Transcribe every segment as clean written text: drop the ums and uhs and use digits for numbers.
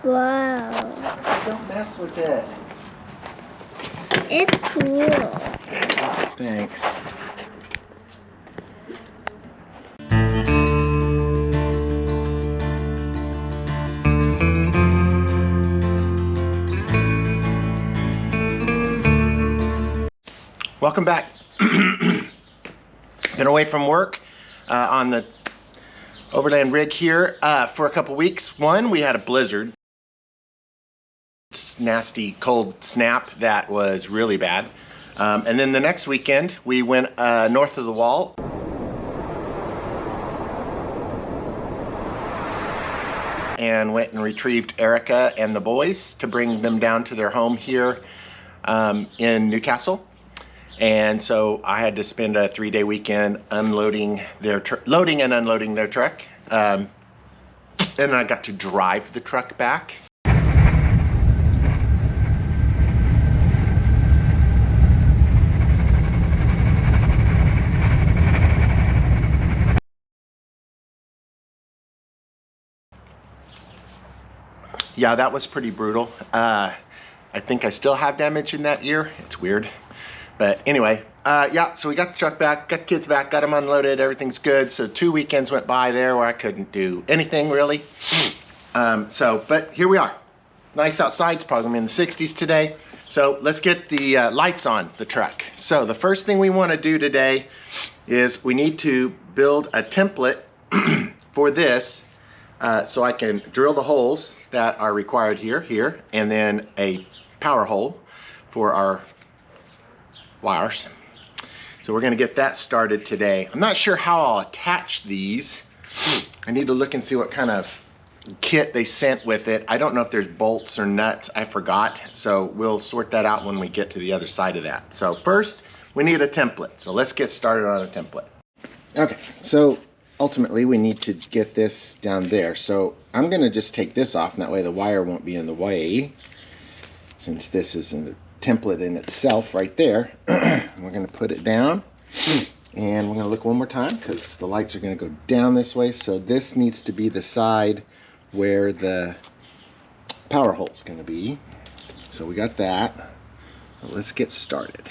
Wow. Don't mess with it. It's cool. Thanks. Welcome back. Been away from work on the Overland rig here for a couple weeks. One, we had a blizzard. It's nasty cold snap that was really bad. And then the next weekend we went north of the wall. And went and retrieved Erica and the boys to bring them down to their home here in Newcastle. And so I had to spend a 3-day weekend unloading their loading and unloading their truck. And I got to drive the truck back. Yeah, that was pretty brutal. I think I still have damage in that ear. It's weird. But anyway, yeah, so we got the truck back, got the kids back, got them unloaded, everything's good. So 2 weekends went by there where I couldn't do anything really. But here we are. Nice outside, it's probably gonna be in the 60s today. So let's get the lights on the truck. So the first thing we wanna do today is we need to build a template for this so I can drill the holes that are required here, and then a power hole for our wires. So we're gonna get that started today. I'm not sure how I'll attach these. I need to look and see what kind of kit they sent with it. I don't know if there's bolts or nuts, I forgot. So we'll sort that out when we get to the other side of that. So first, we need a template. So let's get started on a template. Okay, so ultimately we need to get this down there. So I'm gonna just take this off, and that way the wire won't be in the way, since this is in the template in itself right there. We're going to put it down, and we're going to look one more time because the lights are going to go down this way. So this needs to be the side where the power hole is going to be. So we got that. Let's get started.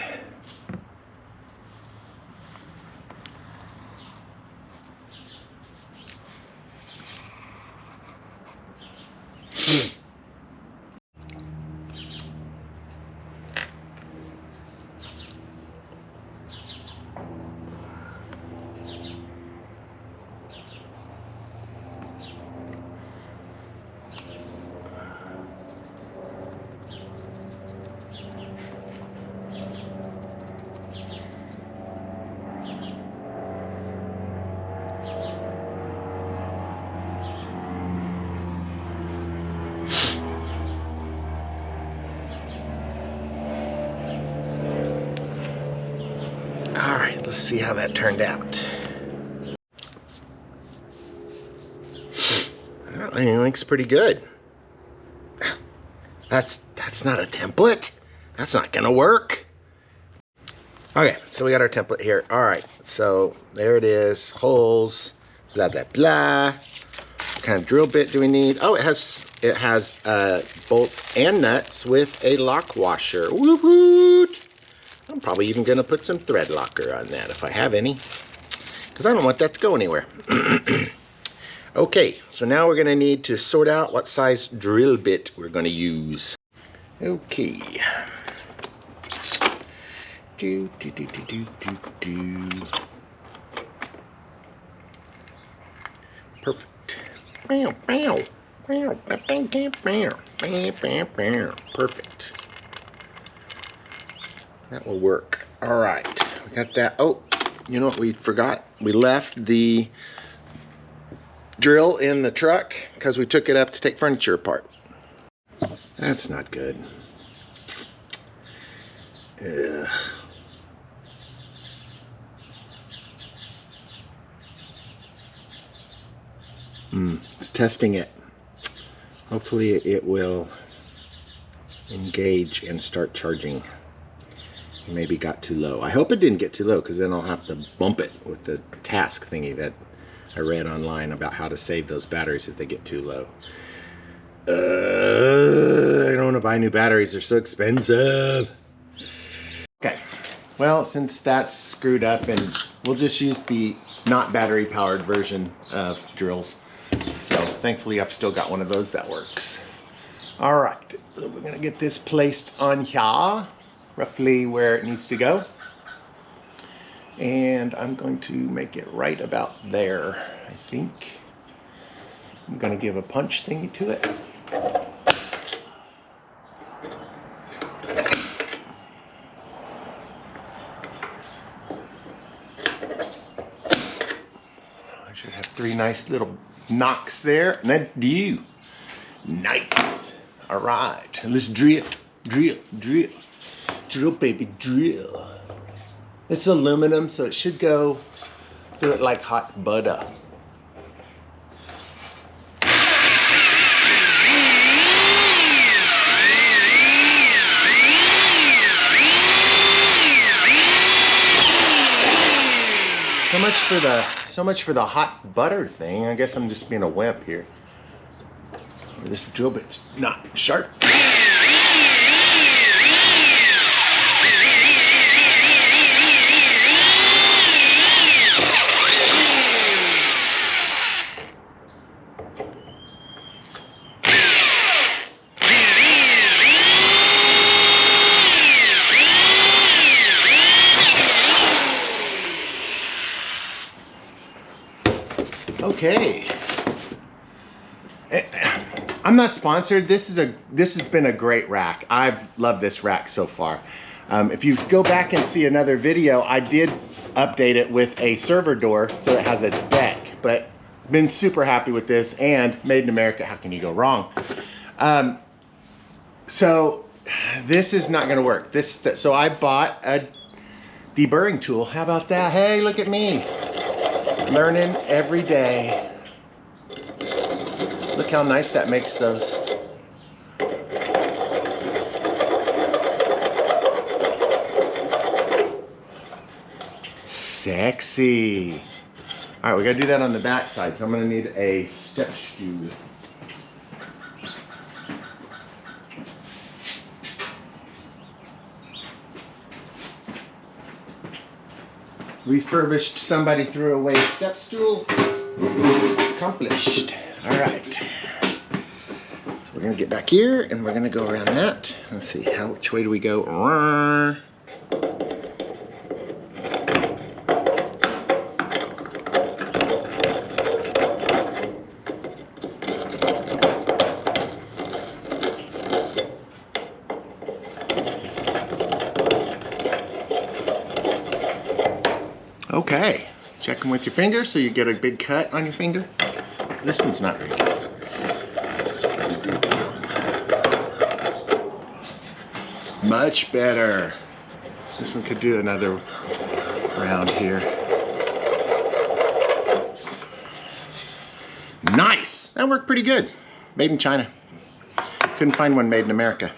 Let's see how that turned out. Well, it looks pretty good. That's not a template. That's not gonna work. Okay, so we got our template here. All right, so there it is. Holes, blah blah blah. What kind of drill bit do we need? Oh, it has bolts and nuts with a lock washer. Woot woot! I'm probably even gonna put some thread locker on that if I have any, because I don't want that to go anywhere. Okay, so now we're gonna need to sort out what size drill bit we're gonna use. Okay. Perfect. Perfect. That will work. All right, we got that. Oh, you know what we forgot? We left the drill in the truck because we took it up to take furniture apart. That's not good. Ugh. It's testing it. Hopefully it will engage and start charging. Maybe got too low. I hope it didn't get too low, because then I'll have to bump it with the task thingy that I read online about how to save those batteries if they get too low. I don't want to buy new batteries. They're so expensive. Okay. Well, since that's screwed up, and we'll just use the not battery powered version of drills. So thankfully I've still got one of those that works. All right, so we're gonna get this placed on here, roughly where it needs to go. And I'm going to make it right about there, I think. I'm gonna give a punch thingy to it. I should have 3 nice little knocks there, and then you. Nice. All right, let's drill, drill, drill, drill, baby, drill. This is aluminum, so it should go through it like hot butter. So much for the hot butter thing. I guess I'm just being a wimp here. This drill bit's not sharp. Okay. I'm not sponsored. This has been a great rack. I've loved this rack so far. If you go back and see another video, I did update it with a server door so it has a deck, but been super happy with this, and made in America. How can you go wrong? So this is not going to work. So I bought a deburring tool. How about that? Hey, look at me. Learning every day. Look how nice that makes those. Sexy. All right, we gotta do that on the back side, so I'm gonna need a step stool. Refurbished, somebody threw away a step stool. Accomplished. All right. So we're gonna get back here and we're gonna go around that. Let's see, which way do we go? Okay, check them with your finger so you get a big cut on your finger. This one's not very good. So what do we do? Much better. This one could do another round here. Nice, that worked pretty good. Made in China. Couldn't find one made in America.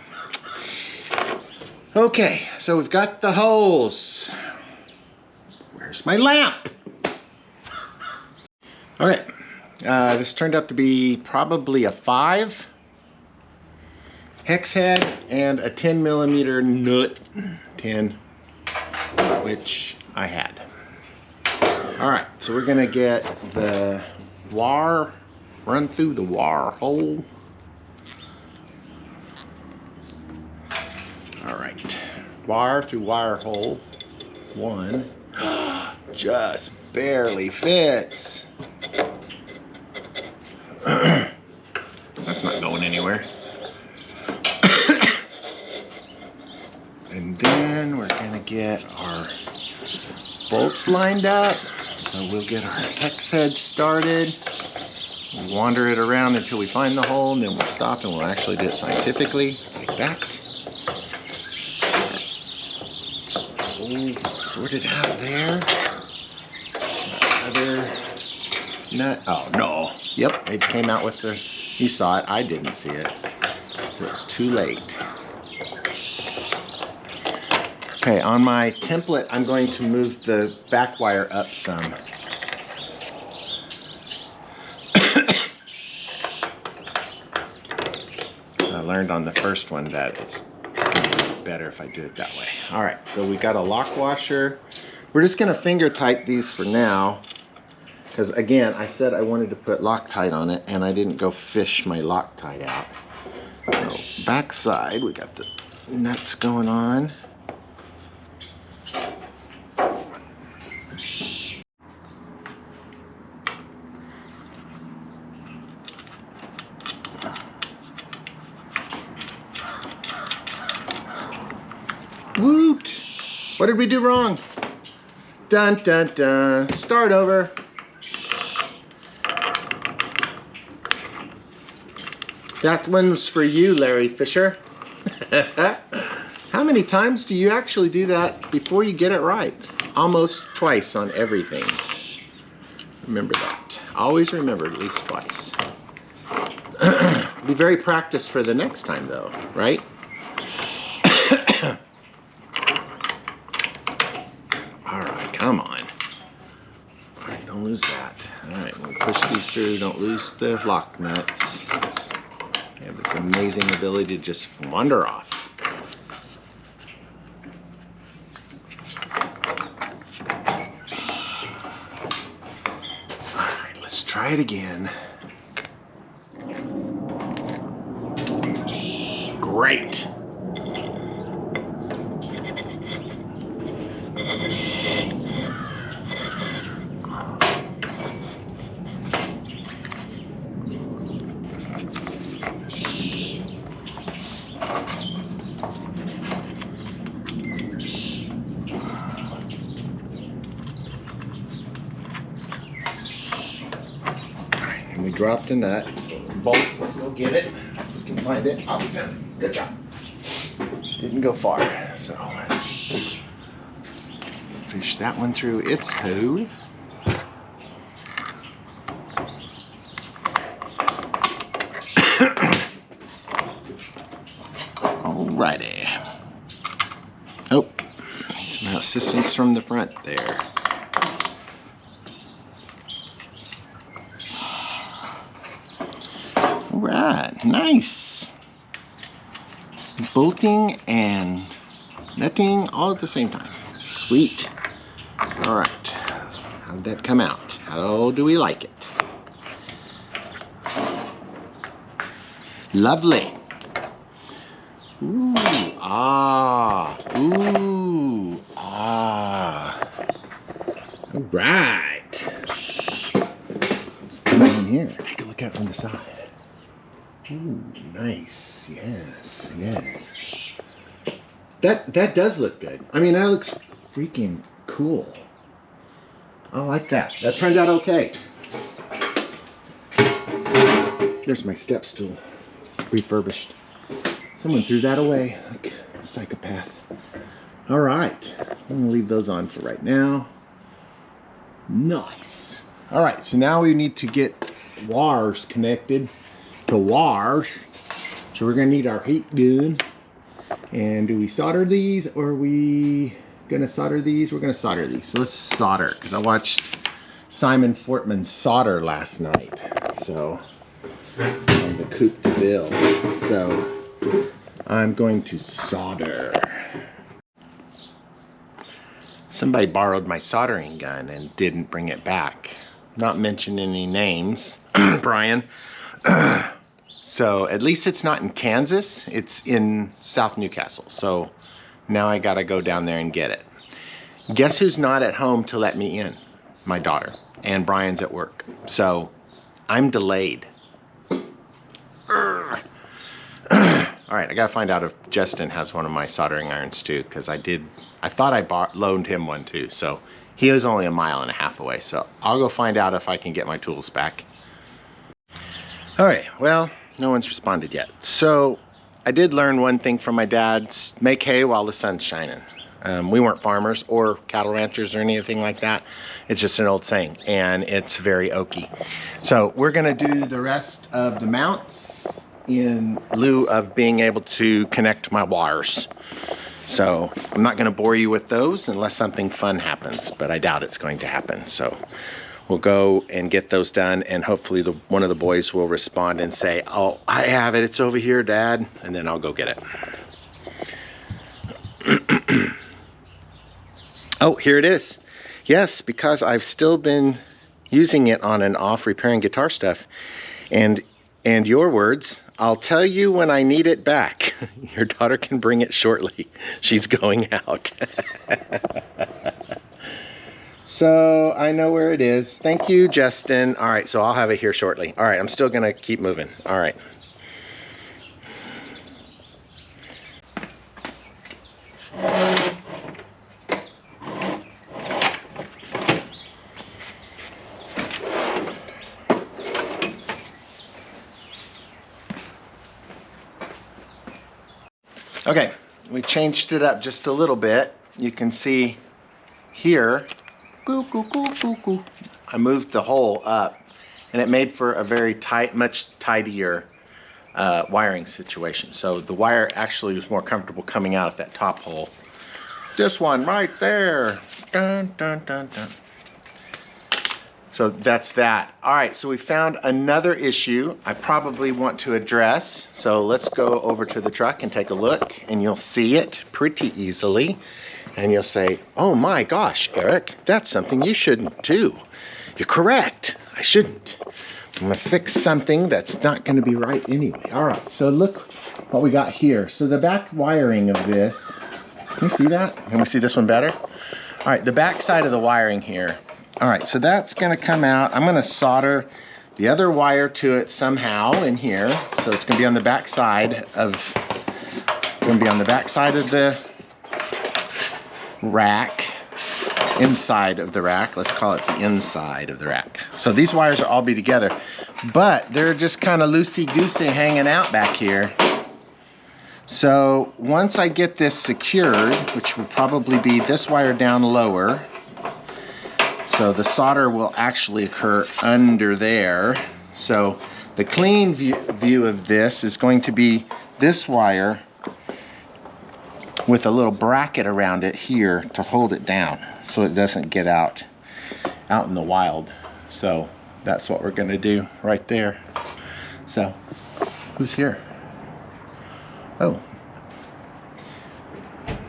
Okay, so we've got the holes. Where's my lamp? All right, this turned out to be probably a 5 hex head and a 10mm nut 10, which I had. All right, so we're gonna get the wire, run through the wire hole. All right, wire through wire hole 1. Just barely fits. That's not going anywhere. And then we're gonna get our bolts lined up. So we'll get our hex head started. We'll wander it around until we find the hole, and then we'll stop and we'll actually do it scientifically, like that. Sorted out there. Other nut. Oh no. Yep, it came out with the. You saw it. I didn't see it. So it's too late. Okay, on my template, I'm going to move the back wire up some. learned on the first one that it's better if I do it that way. All right, so we got a lock washer. We're just gonna finger tight these for now, because again, I said I wanted to put Loctite on it and I didn't go fish my Loctite out. So back side, we got the nuts going on. Woot! What did we do wrong? Dun dun dun. Start over. That one's for you, Larry Fisher. How many times do you actually do that before you get it right? Almost twice on everything. Remember that. Always remember at least twice. Be very practiced for the next time though, right? Alright, come on. Alright, don't lose that. Alright, we'll push these through, don't lose the lock nuts. They have this amazing ability to just wander off. Alright, let's try it again. Great! And we dropped a nut. Bolt, let's go get it. If we can find it. Oh, we found it. Good job. Didn't go far, so fish that one through its toad. Alrighty. Oh, some assistance from the front there. Alright, nice. Bolting and netting all at the same time. Sweet. Alright, how'd that come out? How do we like it? Lovely. Ooh, ah, ooh, ah. Alright. Let's come in here. Take a look out from the side. Ooh, nice. Yes, yes. That does look good. I mean, that looks freaking cool. I like that. That turned out okay. There's my step stool. Refurbished. Someone threw that away like a psychopath. All right. I'm going to leave those on for right now. Nice. All right. So now we need to get wires connected to wires. So we're going to need our heat gun. And do we solder these or are we going to solder these? We're going to solder these. So let's solder because I watched Simon Fortman solder last night. So on the Coupe de Ville. So I'm going to solder. Somebody borrowed my soldering gun and didn't bring it back. Not mentioning any names, Brian. So at least it's not in Kansas, it's in South Newcastle. So now I gotta go down there and get it. Guess who's not at home to let me in? My daughter. And Brian's at work. So I'm delayed. All right, I gotta find out if Justin has one of my soldering irons too, because I thought I loaned him one too. So he was only 1.5 miles away. So I'll go find out if I can get my tools back. All right, well, no one's responded yet. So I did learn one thing from my dad: make hay while the sun's shining. We weren't farmers or cattle ranchers or anything like that. It's just an old saying, and it's very oaky. So we're gonna do the rest of the mounts in lieu of being able to connect my wires. So I'm not gonna bore you with those unless something fun happens, but I doubt it's going to happen. So we'll go and get those done, and hopefully one of the boys will respond and say, oh, I have it, it's over here, Dad, and then I'll go get it. Oh, here it is. Yes, because I've still been using it on and off repairing guitar stuff, and your words, I'll tell you when I need it back. Your daughter can bring it shortly. She's going out. So I know where it is. Thank you, Justin. All right, so I'll have it here shortly. All right, I'm still gonna keep moving. All right. Okay, we changed it up just a little bit. You can see here, I moved the hole up, and it made for a very tight, much tidier wiring situation. So the wire actually was more comfortable coming out at that top hole. This one right there. Dun, dun, dun, dun. So that's that. All right, so we found another issue I probably want to address. So let's go over to the truck and take a look, and you'll see it pretty easily. And you'll say, oh my gosh, Eric, that's something you shouldn't do. You're correct, I shouldn't. I'm gonna fix something that's not gonna be right anyway. All right, so look what we got here. So the back wiring of this, can you see that? Can we see this one better? All right, the back side of the wiring here. All right, so that's gonna come out. I'm gonna solder the other wire to it somehow in here. So it's gonna be on the back side of, the rack, inside of the rack. Let's call it the inside of the rack. So these wires will all be together, but they're just kind of loosey-goosey hanging out back here. So once I get this secured, which will probably be this wire down lower, so the solder will actually occur under there. So the clean view of this is going to be this wire with a little bracket around it here to hold it down so it doesn't get out in the wild. So that's what we're gonna do right there. So who's here? Oh,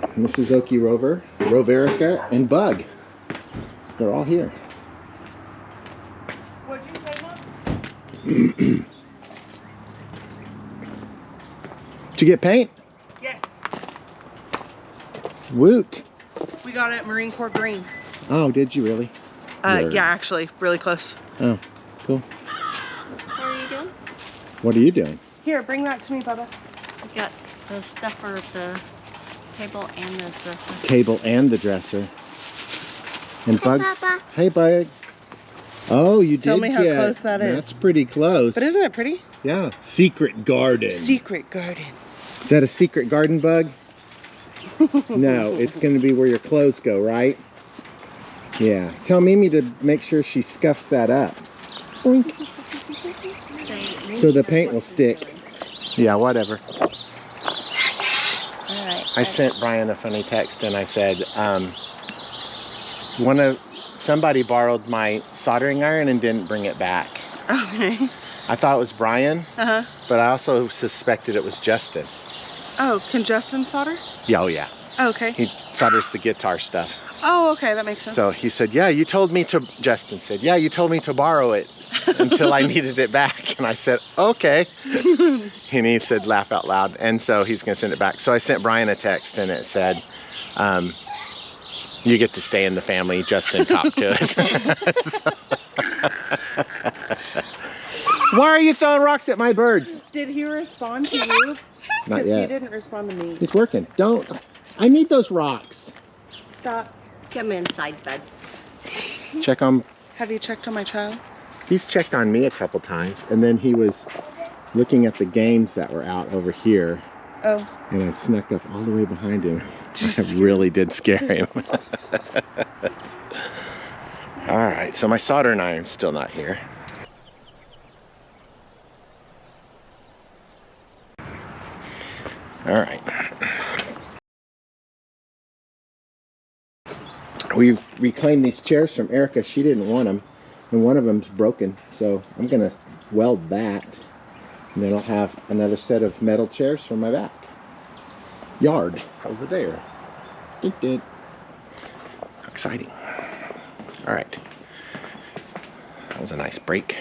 and this is Okierover, Roverica, and Bug. They're all here. What'd you say, Mom? Did you get paint? Yes. Woot. We got it at Marine Corps Green. Oh, did you really? Yeah, actually, really close. Oh, cool. What are you doing? What are you doing? Here, bring that to me, Bubba. We got the stuff for the table and the dresser. Table and the dresser. And Hey, Bugs. Papa. Hey, Bug. Oh, you did Tell me how get, close that is. That's pretty close. But isn't it pretty? Yeah. Secret garden. Secret garden. Is that a secret garden, Bug? No, it's going to be where your clothes go, right? Yeah. Tell Mimi to make sure she scuffs that up. Boink. So the paint will stick. Yeah, whatever. All right. I sent Brian a funny text and I said, somebody borrowed my soldering iron and didn't bring it back. Okay. I thought it was Brian, Uh-huh. but I also suspected it was Justin. Oh, can Justin solder? Yeah, oh yeah. Oh, okay. He solders the guitar stuff. Oh, okay, that makes sense. So he said, yeah, you told me to, Justin said, yeah, you told me to borrow it until I needed it back. And I said, okay. And he said, laugh out loud. And so he's going to send it back. So I sent Brian a text and it said, you get to stay in the family. Justin copped to it. Why are you throwing rocks at my birds? Did he respond to you? Not Because yet. he didn't respond to me. He's working. Don't. I need those rocks. Stop. Come inside, bud. Check on. Have you checked on my child? He's checked on me a couple times, and then he was looking at the games that were out over here. Oh. And I snuck up all the way behind him. Did you I really did scare him. All right, so my soldering iron's still not here. All right. We reclaimed these chairs from Erica. She didn't want them. and one of them's broken, so I'm gonna weld that, and then I'll have another set of metal chairs for my back yard over there. Dun, dun. How exciting. All right, that was a nice break.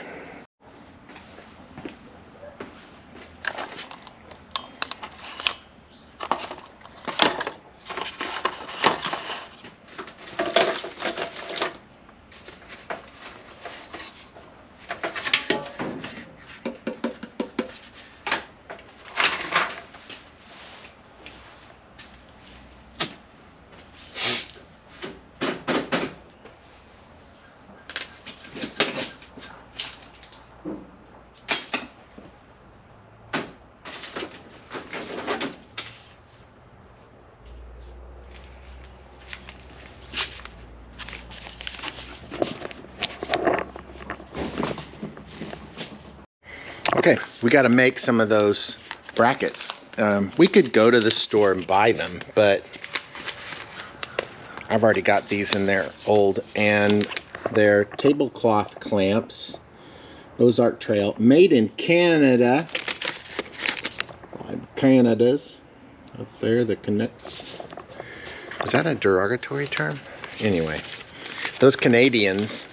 Okay, we got to make some of those brackets. We could go to the store and buy them, but I've already got these in there old, and they're tablecloth clamps. Ozark Trail, made in Canada. Canada's up there that connects. Is that a derogatory term? Anyway, those Canadians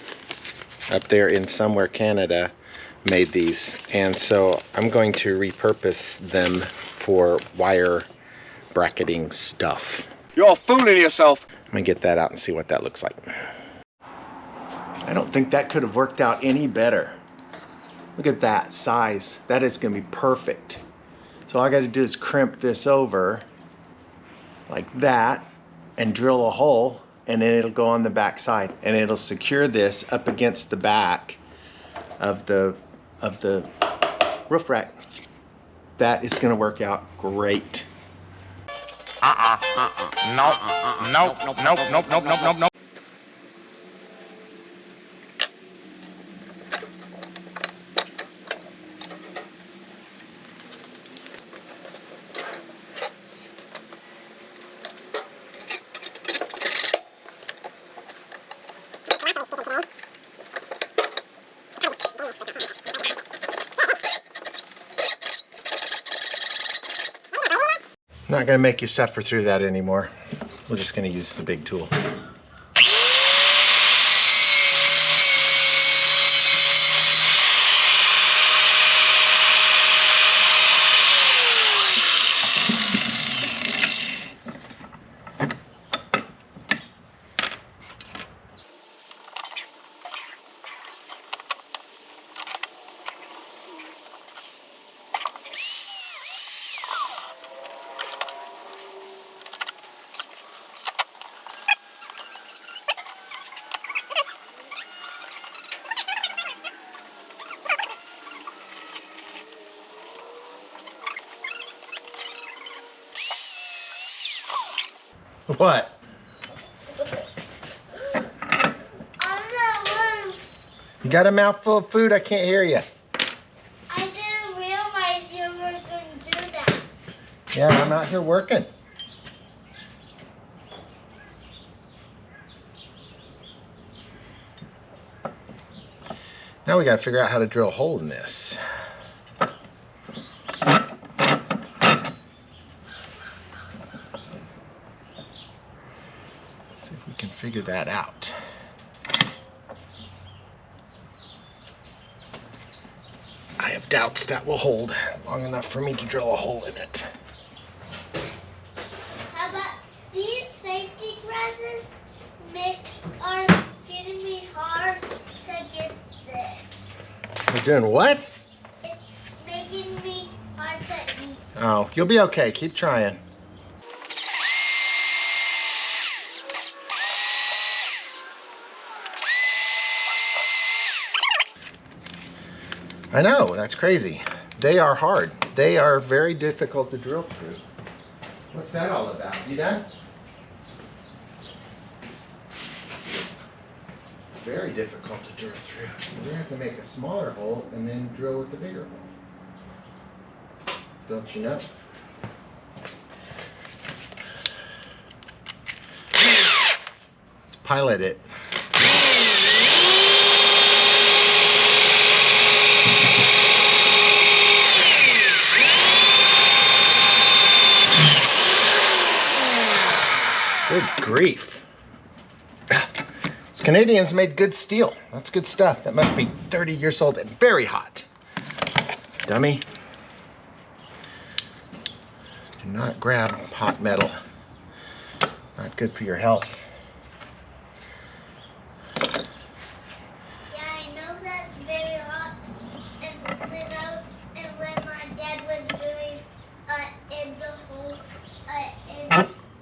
up there in somewhere Canada made these, and so I'm going to repurpose them for wire bracketing stuff. You're fooling yourself. I'm gonna get that out and see what that looks like. I don't think that could have worked out any better. Look at that size. That is gonna be perfect. So all I gotta do is crimp this over like that and drill a hole, and then it'll go on the back side, and it'll secure this up against the back of the roof rack. That is gonna work out great. Nope. I'm not gonna make you suffer through that anymore. We're just gonna use the big tool. What? You got a mouthful of food? I can't hear you. I didn't realize you were going to do that. Yeah, I'm out here working. Now we gotta figure out how to drill a hole in this. See if we can figure that out. I have doubts that will hold long enough for me to drill a hole in it. How about these safety glasses are getting me hard to get this. We're doing what? It's making me hard to eat. Oh, you'll be okay. Keep trying. I know, that's crazy. They are hard. They are very difficult to drill through. What's that all about? You done? Very difficult to drill through. We're gonna have to make a smaller hole and then drill with the bigger hole. Don't you know? Let's pilot it. Good grief. These Canadians made good steel. That's good stuff. That must be 30 years old and very hot. Dummy. Do not grab hot metal. Not good for your health. Yeah, I know that's very hot. And when my dad was doing in the hole,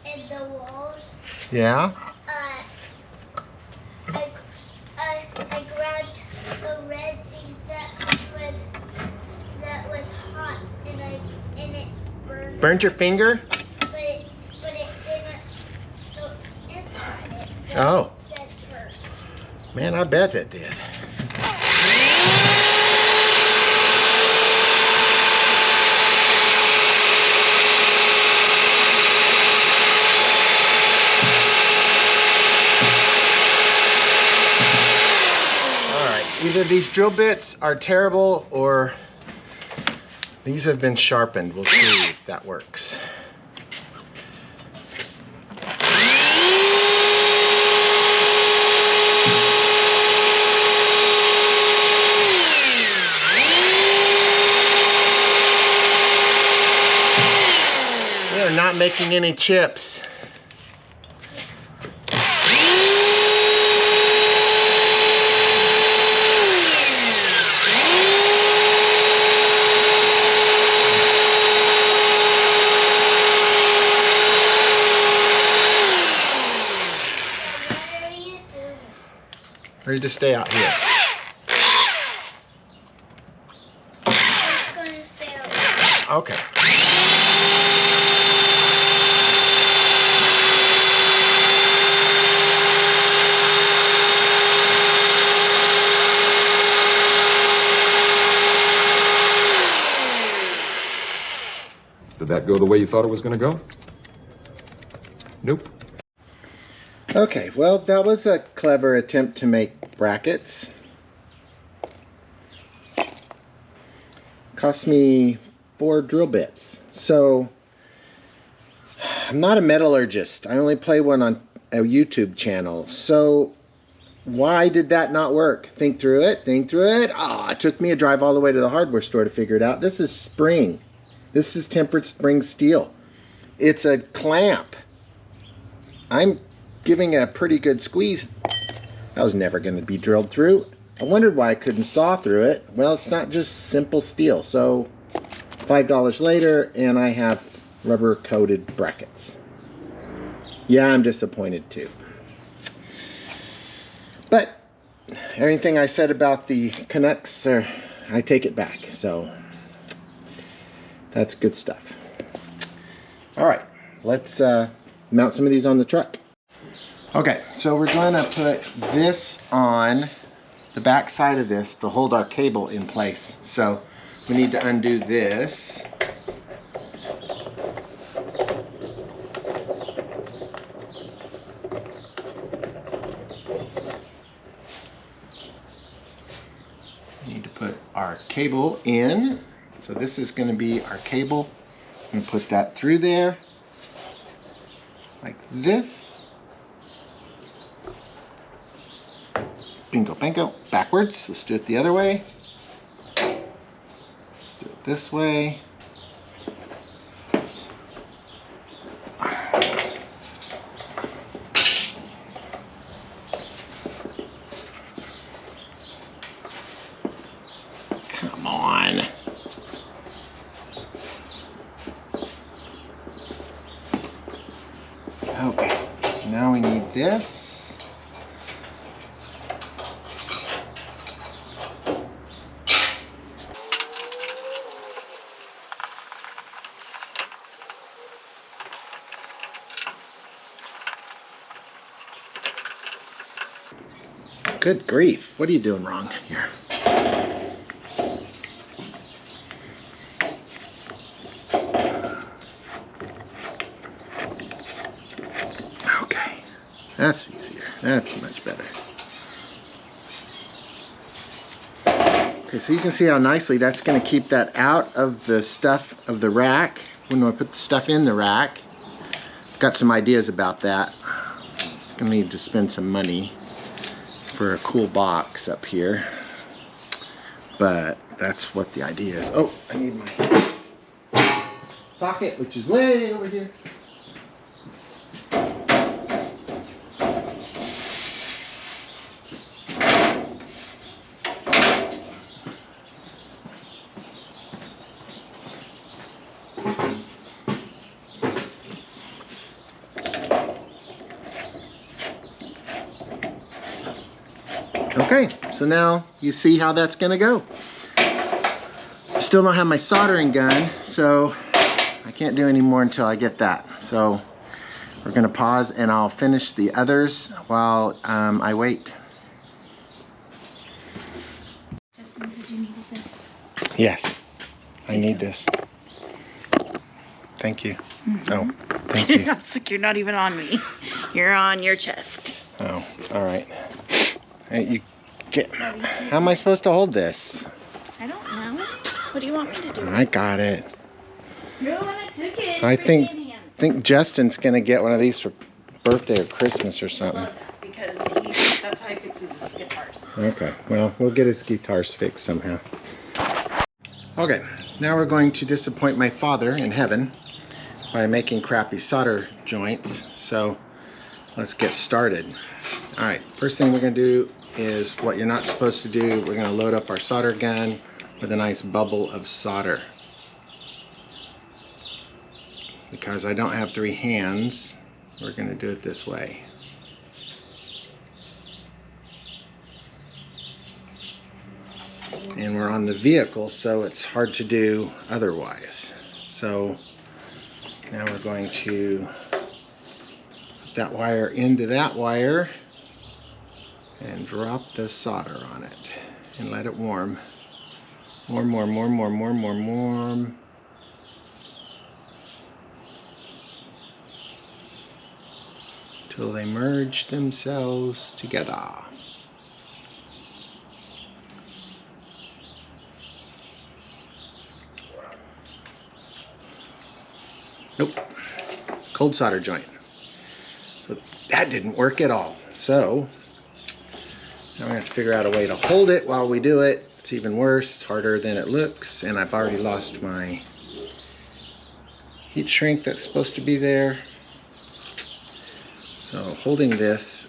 in the walls, Yeah? I grabbed a red thing that was hot, and it burned. Burned your finger? But it didn't go inside it. Oh. Just hurt. Man, I bet that did. Either these drill bits are terrible or these have been sharpened. We'll see if that works. We are not making any chips. Or you just stay out here? I'm just gonna stay out here. Okay. Did that go the way you thought it was going to go? Nope. Okay, well, that was a clever attempt to make brackets. Cost me 4 drill bits. So, I'm not a metallurgist. I only play one on a YouTube channel. So, why did that not work? Think through it, think through it. Ah, it took me a drive all the way to the hardware store to figure it out. This is spring. This is tempered spring steel. It's a clamp. I'm giving a pretty good squeeze. That was never going to be drilled through. I wondered why I couldn't saw through it. Well, it's not just simple steel. So $5 later and I have rubber coated brackets. Yeah, I'm disappointed too. But everything I said about the Canucks, I take it back. So that's good stuff. All right, let's mount some of these on the truck. Okay, so we're going to put this on the back side of this to hold our cable in place. So we need to undo this. We need to put our cable in. So this is going to be our cable. I'm going to put that through there like this. Bingo, bango. Backwards. Let's do it the other way. Let's do it this way. Come on. Okay, so now we need this. Good grief, what are you doing wrong here? Okay, that's easier. That's much better. Okay, so you can see how nicely that's going to keep that out of the stuff of the rack when I put the stuff in the rack. got some ideas about that. I need to spend some money for a cool box up here, but that's what the idea is. Oh, I need my socket, which is way over here. Okay, so now you see how that's gonna go. Still don't have my soldering gun, so I can't do any more until I get that. So we're gonna pause and I'll finish the others while I wait. Justin said you needed this. Yes, I need this. Thank you. Oh, thank you. I was like, you're not even on me. You're on your chest. Oh, all right. Hey, you get. How am I supposed to hold this? I don't know. What do you want me to do? I got it. You're the one that took it. I think Justin's gonna get one of these for birthday or Christmas or something. Love that because that's how he fixes his guitars. Okay, well, we'll get his guitars fixed somehow. Okay, now we're going to disappoint my father in heaven by making crappy solder joints. So let's get started. All right, first thing we're gonna do is what you're not supposed to do. We're gonna load up our solder gun with a nice bubble of solder. Because I don't have 3 hands, we're gonna do it this way. And we're on the vehicle, so it's hard to do otherwise. So now we're going to put that wire into that wire and drop the solder on it and let it warm. Warm. Till they merge themselves together. Nope, cold solder joint. So that didn't work at all. So now we have to figure out a way to hold it while we do it. It's even worse, it's harder than it looks, and I've already lost my heat shrink that's supposed to be there. So holding this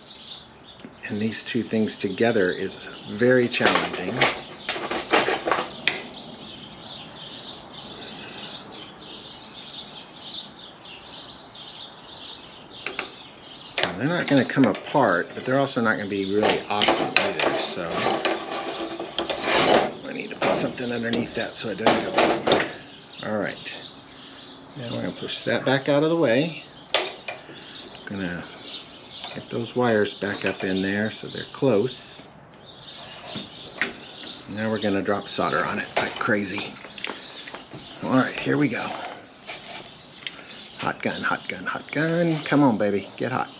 and these two things together is very challenging. Now, they're not going to come apart, but they're also not going to be really awesome either. So I need to put something underneath that so it doesn't go. All right. Now we're going to push that back out of the way. Gonna get those wires back up in there so they're close. Now we're gonna drop solder on it like crazy. All right, here we go. Hot gun, hot gun, hot gun. Come on, baby, get hot.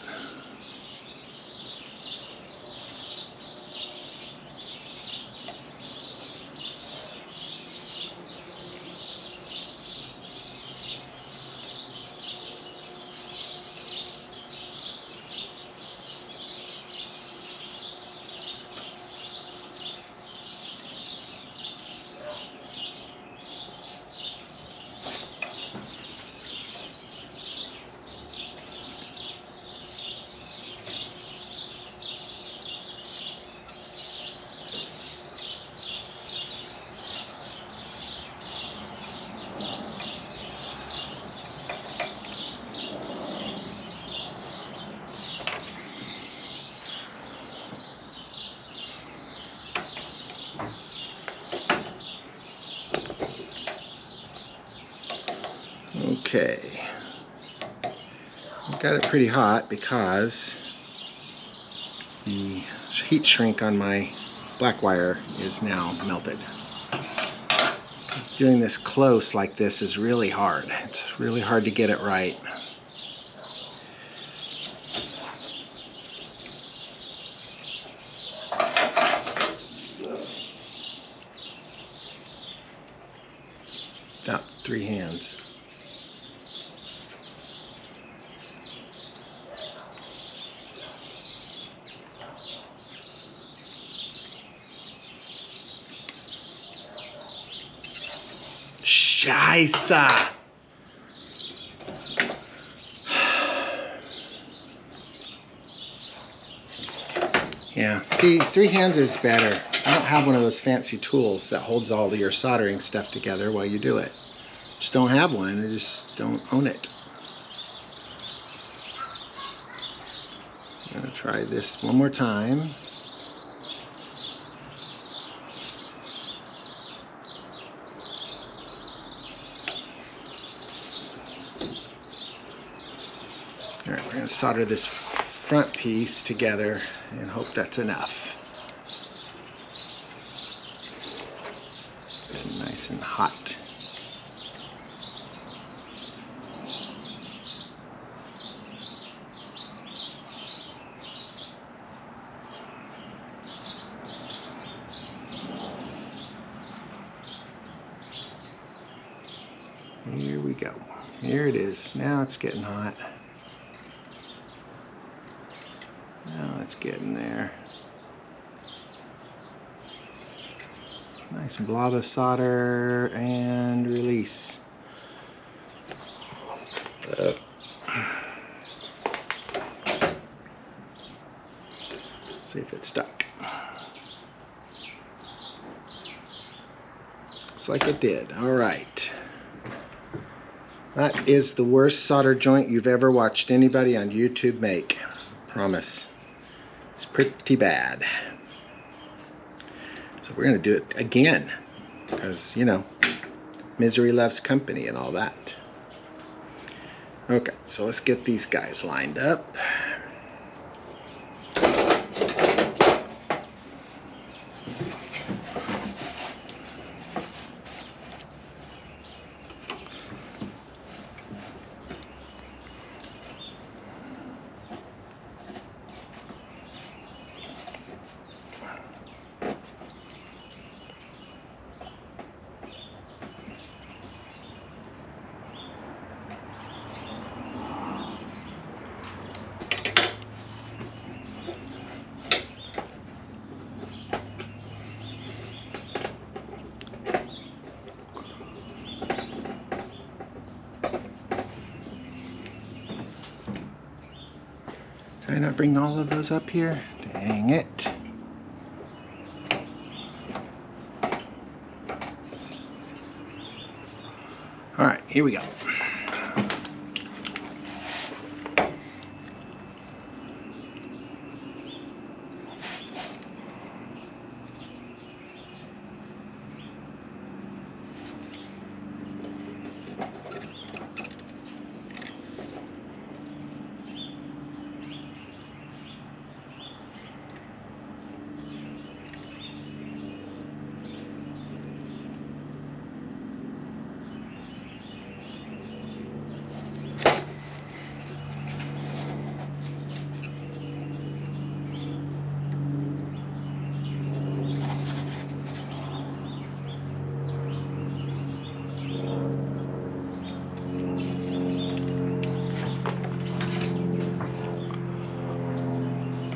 Okay, I've got it pretty hot because the heat shrink on my black wire is now melted. Just doing this close like this is really hard. It's really hard to get it right. Without 3 hands. apologize. Yeah, see, 3 hands is better. I don't have one of those fancy tools that holds all of your soldering stuff together while you do it. Just don't have one. I just don't own it. I'm gonna try this one more time. All right, we're gonna solder this front piece together and hope that's enough. Nice and hot. Here we go. Here it is. Now it's getting hot. Now it's getting there. Nice blob of solder and release. Let's see if it's stuck. Looks like it did. All right. That is the worst solder joint you've ever watched anybody on YouTube make. Promise. It's pretty bad. So we're going to do it again because, you know, misery loves company and all that. Okay, so let's get these guys lined up. Did I not bring all of those up here? Dang it. All right, here we go.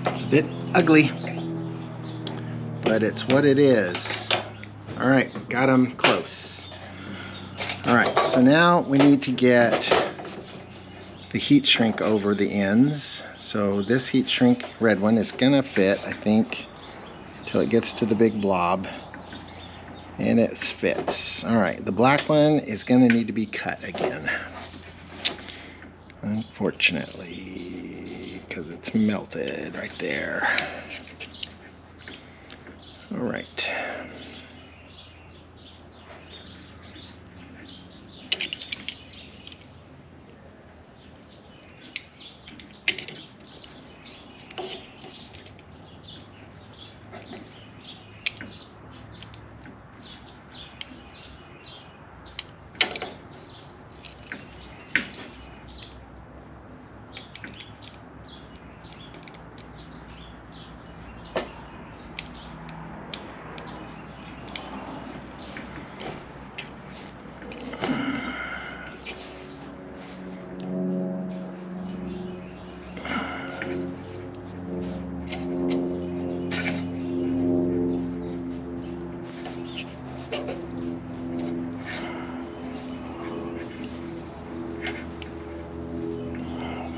It's a bit ugly, but it's what it is. All right, got them close. All right, so now we need to get the heat shrink over the ends. So this heat shrink red one is gonna fit, I think, till it gets to the big blob, and it fits. All right, the black one is gonna need to be cut again, unfortunately, because it's melted right there. All right.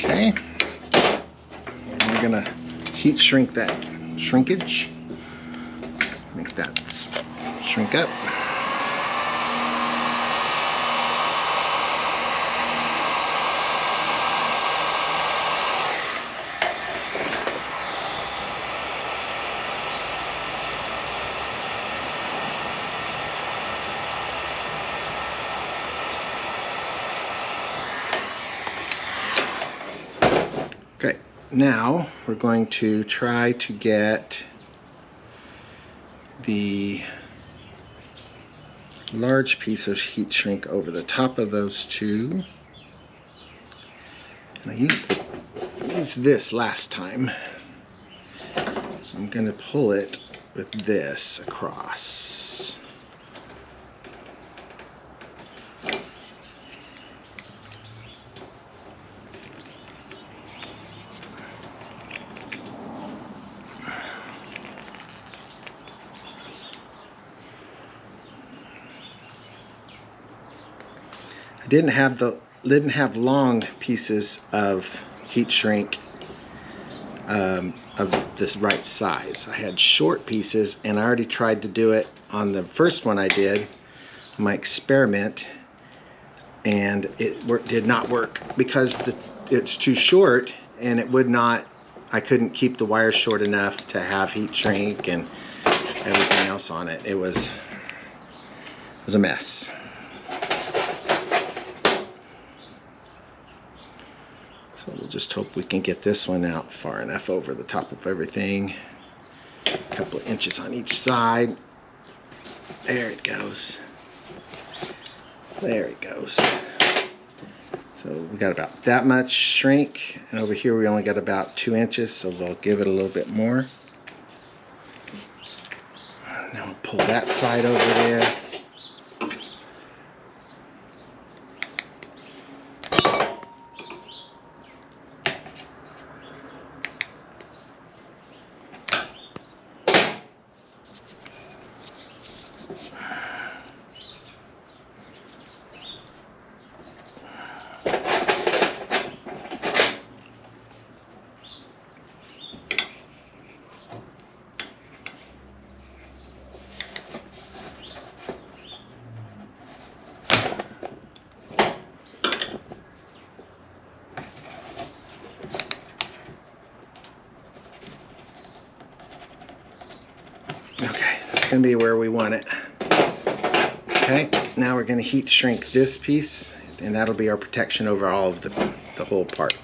Okay. And we're gonna heat shrink that shrinkage. Make that shrink up. Okay, now we're going to try to get the large piece of heat shrink over the top of those two. And I used this last time, so I'm going to pull it with this across. I didn't have long pieces of heat shrink of this right size. I had short pieces, and I already tried to do it on the first one I did, my experiment, and it did not work because it's too short, and it would not. I couldn't keep the wires short enough to have heat shrink and everything else on it. It was a mess. So we'll just hope we can get this one out far enough over the top of everything. A couple of inches on each side. There it goes. There it goes. So we got about that much shrink, and over here we only got about 2 inches, so we'll give it a little bit more. Now we'll pull that side over there. Okay, that's going to be where we want it. Okay, now we're going to heat shrink this piece, and that'll be our protection over all of the whole part.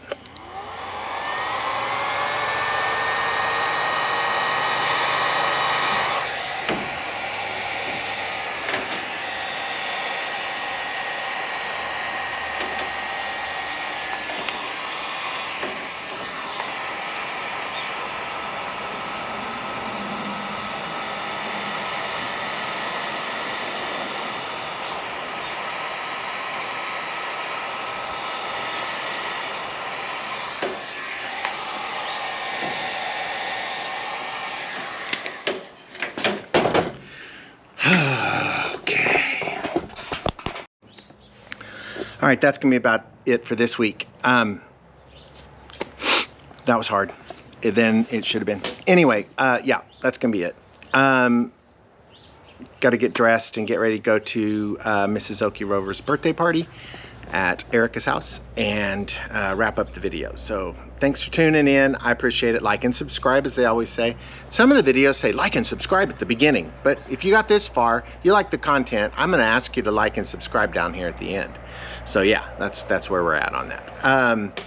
All right, that's gonna be about it for this week. That was hard. Then it should have been. Anyway, yeah, that's gonna be it. Got to get dressed and get ready to go to Mrs. Okierover's birthday party at Erica's house and wrap up the video. So thanks for tuning in. I appreciate it. Like and subscribe, as they always say. Some of the videos say like and subscribe at the beginning, but if you got this far, you like the content, I'm going to ask you to like and subscribe down here at the end. So yeah, that's where we're at on that.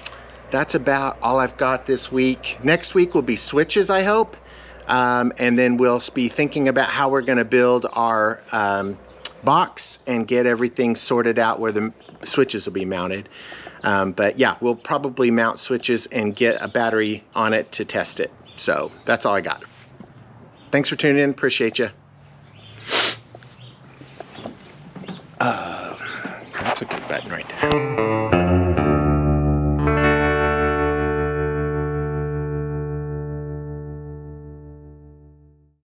That's about all I've got this week. Next week will be switches, I hope. And then we'll be thinking about how we're going to build our box and get everything sorted out where the switches will be mounted. But yeah, we'll probably mount switches and get a battery on it to test it. So that's all I got. Thanks for tuning in. Appreciate you. That's a good button right there.